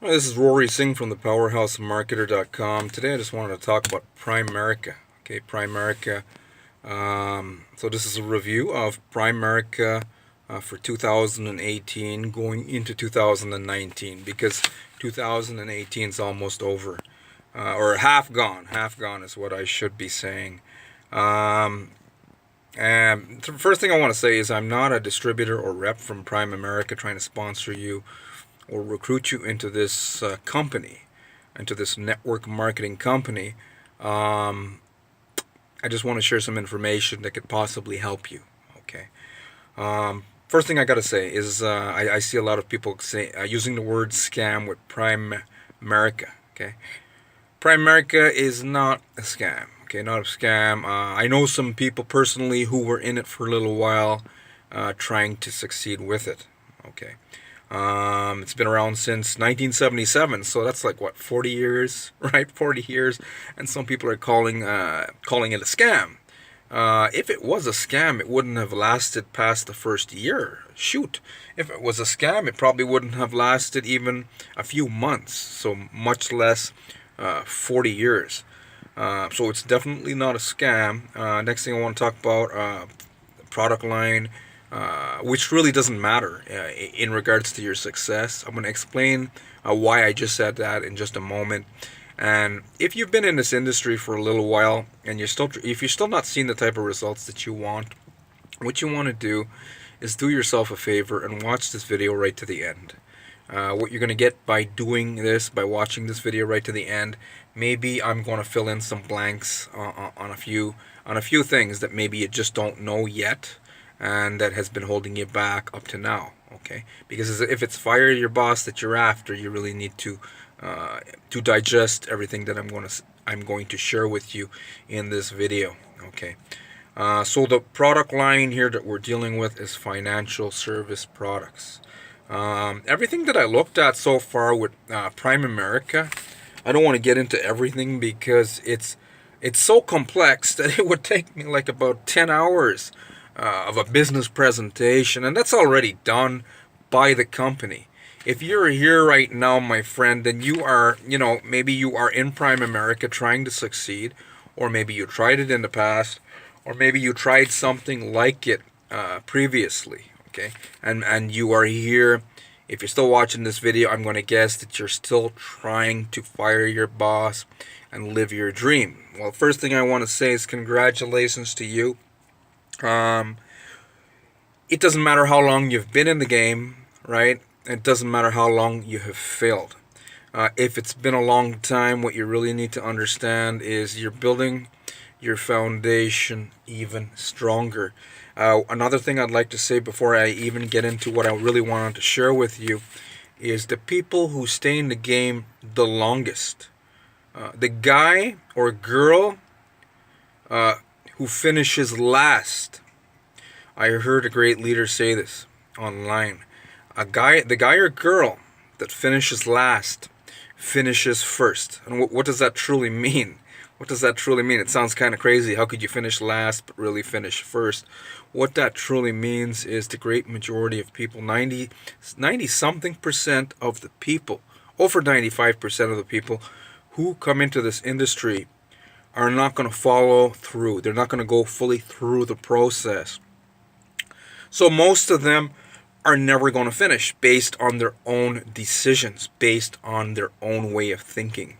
Hi, this is Rory Singh from the PowerhouseMarketer.com. Today I just wanted to talk about Primerica. Okay, Primerica. So this is a review of Primerica for 2018 going into 2019 because 2018 is almost over. Or half gone. Half gone is what I should be saying. And the first thing I want to say is I'm not a distributor or rep from Primerica trying to sponsor you or recruit you into this company, into this network marketing company. Um, I just want to share some information that could possibly help you. Okay. First thing I got to say is I see a lot of people using the word scam with Primerica. Okay. Primerica is not a scam. Okay, not a scam. I know some people personally who were in it for a little while, trying to succeed with it. Okay. It's been around since 1977, so that's like what, 40 years, right? 40 years, and some people are calling it a scam. If it was a scam, it wouldn't have lasted past the first year. Shoot, if it was a scam, it probably wouldn't have lasted even a few months, so much less 40 years. So it's definitely not a scam. Next thing I want to talk about, product line, which really doesn't matter in regards to your success. I'm going to explain why I just said that in just a moment. And if you've been in this industry for a little while and if you're still not seeing the type of results that you want, what you want to do is do yourself a favor and watch this video right to the end. What you're going to get by doing this, by watching this video right to the end, maybe I'm going to fill in some blanks on a few things that maybe you just don't know yet, and that has been holding you back up to now. Okay, because if it's fire your boss that you're after, you really need to digest everything that I'm going to share with you in this video. Okay. So the product line here that we're dealing with is financial service products. Everything that I looked at so far with Primerica, I don't want to get into everything because it's so complex that it would take me like about 10 hours of a business presentation, and that's already done by the company. If you're here right now, my friend, then you are, maybe you are in Primerica trying to succeed, or maybe you tried it in the past, or maybe you tried something like it previously. Okay, and you are here. If you're still watching this video, I'm going to guess that you're still trying to fire your boss and live your dream. Well, first thing I want to say is congratulations to you. It doesn't matter how long you've been in the game, right? It doesn't matter how long you have failed. If it's been a long time, what you really need to understand is you're building your foundation even stronger. Another thing I'd like to say before I even get into what I really wanted to share with you is the people who stay in the game the longest. The guy or girl who finishes last. I heard a great leader say this online. The guy or girl that finishes last finishes first. And what does that truly mean? What does that truly mean? It sounds kind of crazy. How could you finish last but really finish first? What that truly means is the great majority of people, 90 something percent of the people, over 95% of the people who come into this industry are not going to follow through. They're not going to go fully through the process. So most of them are never going to finish based on their own decisions, based on their own way of thinking.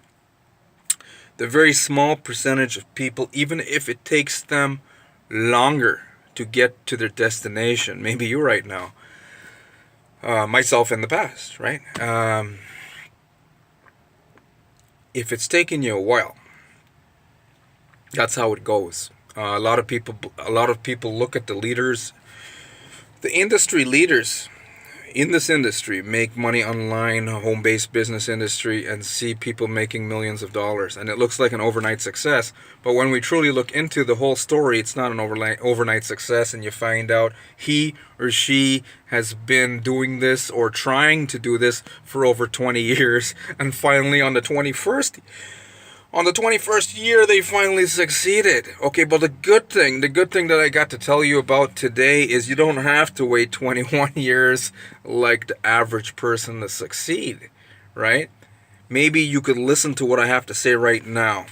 The very small percentage of people, even if it takes them longer to get to their destination, maybe you right now, myself in the past, right? If it's taken you a while, that's how it goes. A lot of people look at the leaders, the industry leaders in this industry, make money online, home-based business industry, and see people making millions of dollars, and it looks like an overnight success. But when we truly look into the whole story, it's not an overnight success, and you find out he or she has been doing this or trying to do this for over 20 years, and finally on the 21st year, they finally succeeded. Okay, but the good thing that I got to tell you about today is you don't have to wait 21 years like the average person to succeed, right? Maybe you could listen to what I have to say right now.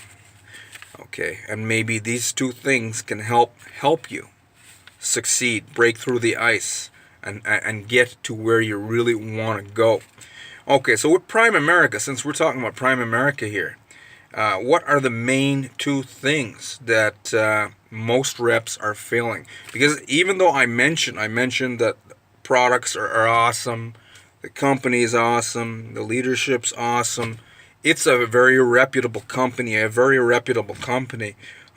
Okay, and maybe these two things can help you succeed, break through the ice, and get to where you really want to go. Okay, so with Primerica, since we're talking about Primerica here, what are the main two things that most reps are failing? Because even though I mentioned that products are awesome, the company is awesome, the leadership's awesome, it's a very reputable company,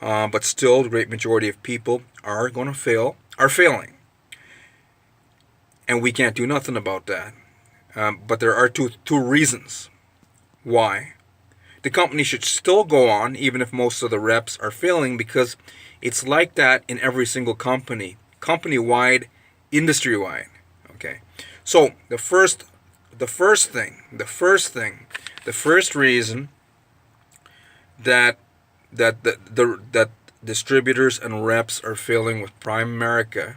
but still the great majority of people are failing. And we can't do nothing about that. But there are two reasons why. The company should still go on, even if most of the reps are failing, because it's like that in every single company-wide, industry-wide. Okay, so the first reason that distributors and reps are failing with Primerica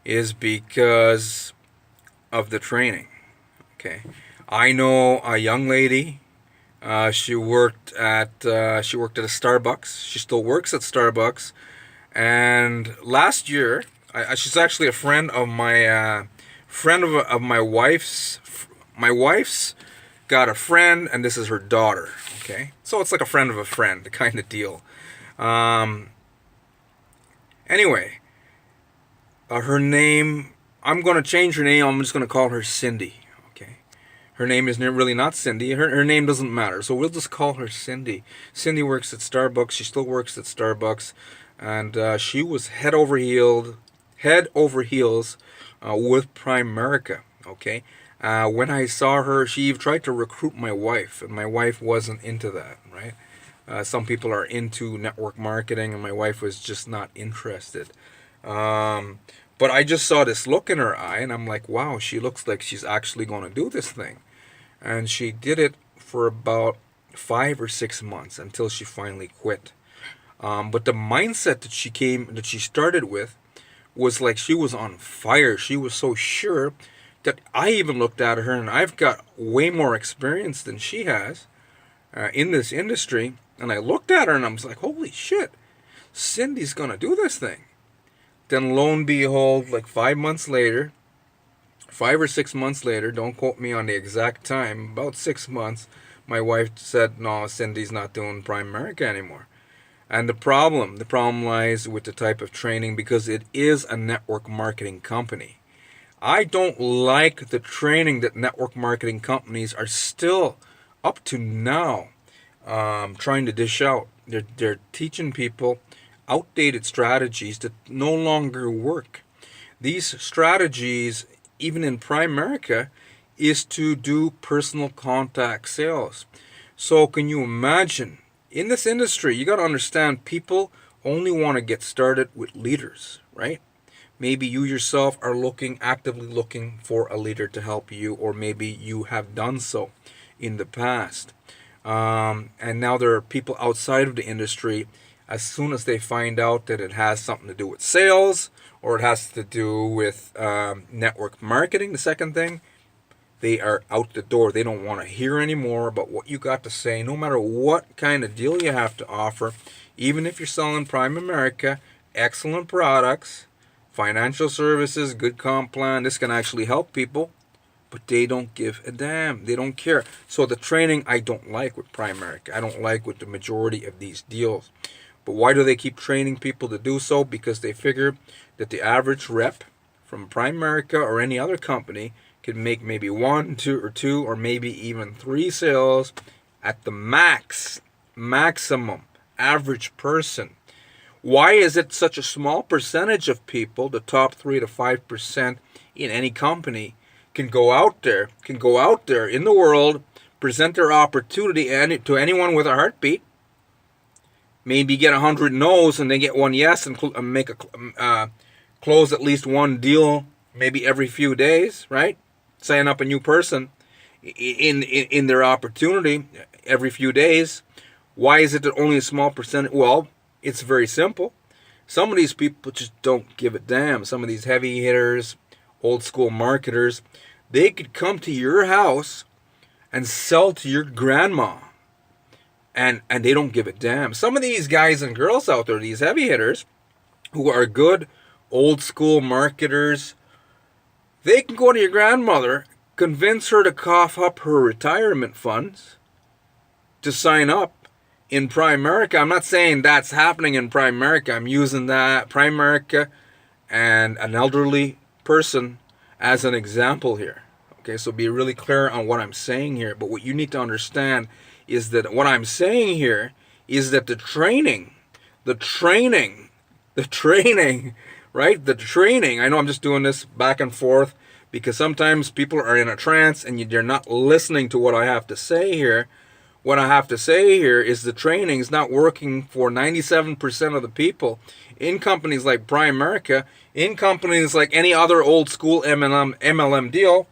is because of the training. Okay, I know a young lady. She worked at a Starbucks. She still works at Starbucks. And last year, she's actually a friend of my my wife's. My wife's got a friend, and this is her daughter. Okay, so it's like a friend of a friend kind of deal. Anyway, her name. I'm gonna change her name. I'm just gonna call her Cindy. Her name is really not Cindy. Her name doesn't matter. So we'll just call her Cindy. Cindy works at Starbucks. She still works at Starbucks. And she was head over heels with Primerica. Okay. When I saw her, she tried to recruit my wife. And my wife wasn't into that, right? Some people are into network marketing. And my wife was just not interested. But I just saw this look in her eye. And I'm like, wow, she looks like she's actually going to do this thing. And she did it for about 5 or 6 months until she finally quit. But the mindset that she started with was like she was on fire. She was so sure that I even looked at her, and I've got way more experience than she has in this industry. And I looked at her and I was like, holy shit, Cindy's going to do this thing. Then lo and behold, like 5 months later, 5 or 6 months later, don't quote me on the exact time, about 6 months, my wife said, no, Cindy's not doing Primerica anymore. And the problem lies with the type of training, because it is a network marketing company. I don't like the training that network marketing companies are still, up to now, trying to dish out. They're teaching people outdated strategies that no longer work. These strategies, even in Primerica, is to do personal contact sales. So can you imagine, in this industry, you got to understand, people only want to get started with leaders, right? Maybe you yourself are actively looking for a leader to help you, or maybe you have done so in the past. And now there are people outside of the industry, as soon as they find out that it has something to do with sales, or it has to do with network marketing, the second thing, they are out the door. They don't want to hear anymore about what you got to say, no matter what kind of deal you have to offer. Even if you're selling Primerica, excellent products, financial services, good comp plan, this can actually help people, but they don't give a damn. They don't care. So the training I don't like with Primerica. I don't like with the majority of these deals. But why do they keep training people to do so? Because they figure that the average rep from Primerica or any other company can make maybe 1, 2, or maybe even 3 sales at the maximum average person. Why is it such a small percentage of people, the top 3 to 5% in any company, can go out there in the world, present their opportunity to anyone with a heartbeat, maybe get 100 no's and they get 1 yes, and make close at least 1 deal maybe every few days, right? Sign up a new person in their opportunity every few days. Why is it that only a small percentage? Well, it's very simple. Some of these people just don't give a damn. Some of these heavy hitters, old school marketers, they could come to your house and sell to your grandma. And they don't give a damn. Some of these guys and girls out there, these heavy hitters, who are good old school marketers, they can go to your grandmother, convince her to cough up her retirement funds to sign up in Primerica. I'm not saying that's happening in Primerica. I'm using that Primerica and an elderly person as an example here. Okay, so be really clear on what I'm saying here. But what you need to understand is that what I'm saying here is that the training, right? The training, I know I'm just doing this back and forth because sometimes people are in a trance and they're not listening to what I have to say here. What I have to say here is the training is not working for 97% of the people in companies like Primerica, in companies like any other old school MLM deal.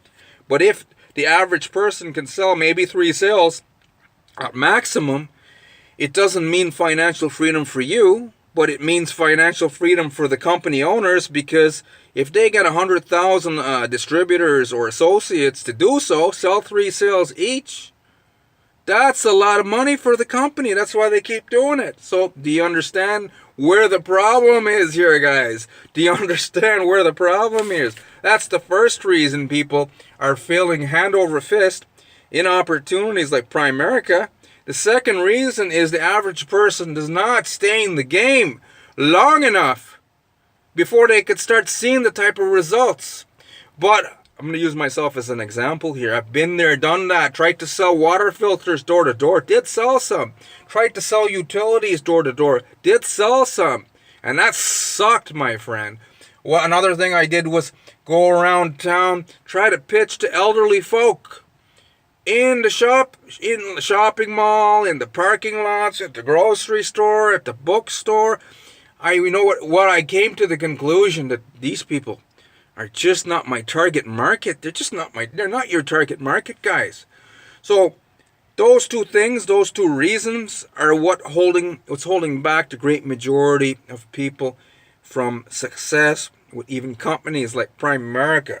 But if the average person can sell maybe 3 sales at maximum, it doesn't mean financial freedom for you, but it means financial freedom for the company owners, because if they get 100,000 distributors or associates to do so, sell 3 sales each, that's a lot of money for the company. That's why they keep doing it. So do you understand where the problem is here, guys? Do you understand where the problem is? That's the first reason people are failing hand over fist in opportunities like Primerica. The second reason is the average person does not stay in the game long enough before they could start seeing the type of results. But I'm going to use myself as an example here. I've been there, done that. Tried to sell water filters door to door. Did sell some. Tried to sell utilities door to door. Did sell some. And that sucked, my friend. Well, another thing I did was go around town, try to pitch to elderly folk. In the shopping mall, in the parking lots, at the grocery store, at the bookstore. What I came to the conclusion that these people are just not my target market. They're not your target market, guys. So those two things, those two reasons are what's holding back the great majority of people from success with even companies like Primerica.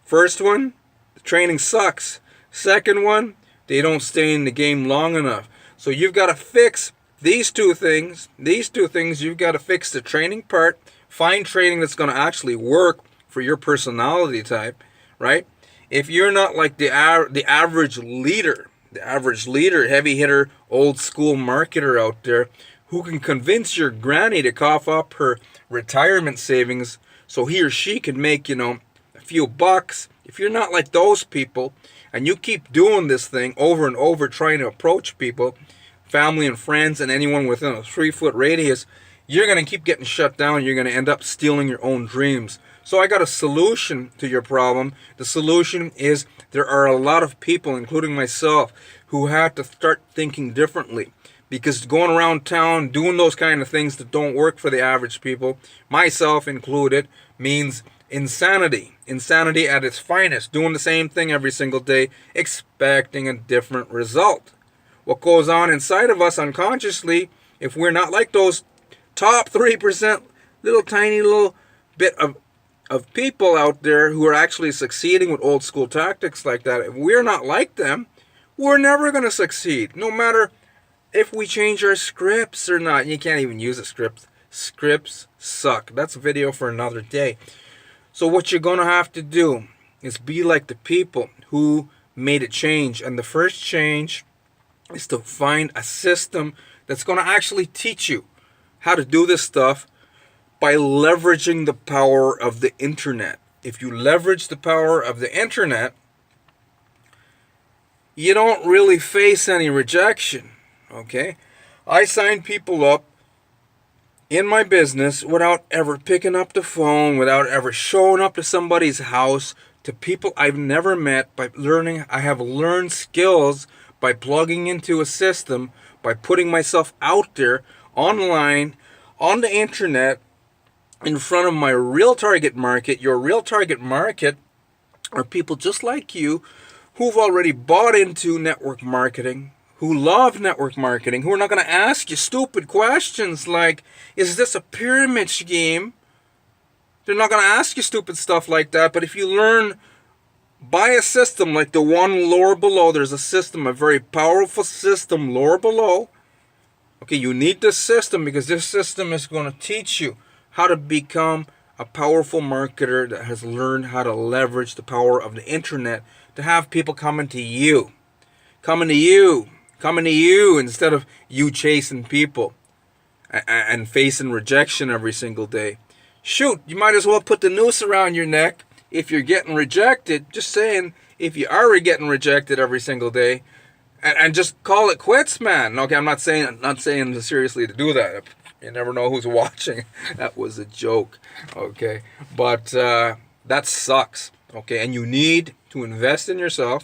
First one, the training sucks. Second one, they don't stay in the game long enough. So you've got to fix these two things. You've got to fix the training part. Find training that's going to actually work for your personality type, right? If you're not like the average leader, heavy hitter, old school marketer out there who can convince your granny to cough up her retirement savings so he or she can make, a few bucks. If you're not like those people and you keep doing this thing over and over, trying to approach people, family and friends and anyone within a 3-foot radius, you're going to keep getting shut down. You're going to end up stealing your own dreams. So I got a solution to your problem. The solution is there are a lot of people, including myself, who have to start thinking differently. Because going around town doing those kind of things that don't work for the average people, myself included, means insanity. Insanity at its finest. Doing the same thing every single day, expecting a different result. What goes on inside of us unconsciously, if we're not like those top 3%, tiny little bit of people out there who are actually succeeding with old school tactics like that, if we're not like them, we're never going to succeed. No matter if we change our scripts or not. You can't even use a script. Scripts suck. That's a video for another day. So what you're going to have to do is be like the people who made a change. And the first change is to find a system that's going to actually teach you how to do this stuff by leveraging the power of the internet. If you leverage the power of the internet, you don't really face any rejection, okay? I sign people up in my business without ever picking up the phone, without ever showing up to somebody's house, to people I've never met. I have learned skills by plugging into a system, by putting myself out there online, on the internet, in front of my real target market. Your real target market are people just like you who've already bought into network marketing, who love network marketing, who are not going to ask you stupid questions like, is this a pyramid scheme? They're not going to ask you stupid stuff like that. But if you learn Buy a system like the one lower below. There's a system, a very powerful system lower below. Okay, you need this system because this system is going to teach you how to become a powerful marketer that has learned how to leverage the power of the internet to have people coming to you. Coming to you. Coming to you instead of you chasing people and facing rejection every single day. Shoot, you might as well put the noose around your neck if you're getting rejected. Just saying, if you are getting rejected every single day, and just call it quits, man. Okay, I'm not saying seriously to do that. You never know who's watching. That was a joke. Okay, but that sucks. Okay, and you need to invest in yourself,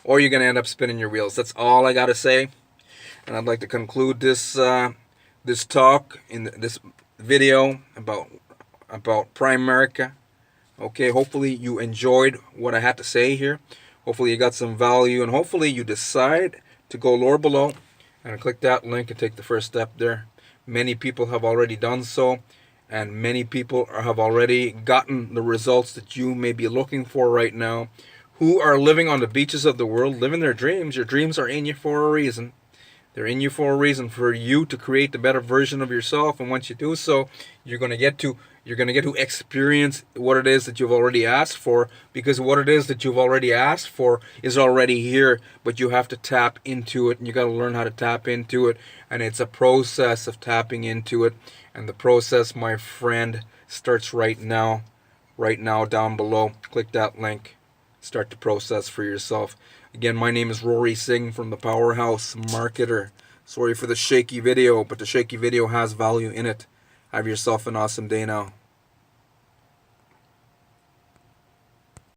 or you're gonna end up spinning your wheels. That's all I gotta say. And I'd like to conclude this this talk in this video about Primerica. Okay, hopefully you enjoyed what I had to say here. Hopefully you got some value, and hopefully you decide to go lower below and click that link and take the first step there. Many people have already done so, and many people have already gotten the results that you may be looking for right now, who are living on the beaches of the world, living their dreams. Your dreams are in you for a reason. They're in you for a reason, for you to create the better version of yourself. And once you do so, you're going to get to experience what it is that you've already asked for, because what it is that you've already asked for is already here, but you have to tap into it, and you got to learn how to tap into it. And it's a process of tapping into it. And the process, my friend, starts right now down below. Click that link. Start the process for yourself. Again, my name is Rory Singh from the Powerhouse Marketer. Sorry for the shaky video, but the shaky video has value in it. Have yourself an awesome day now.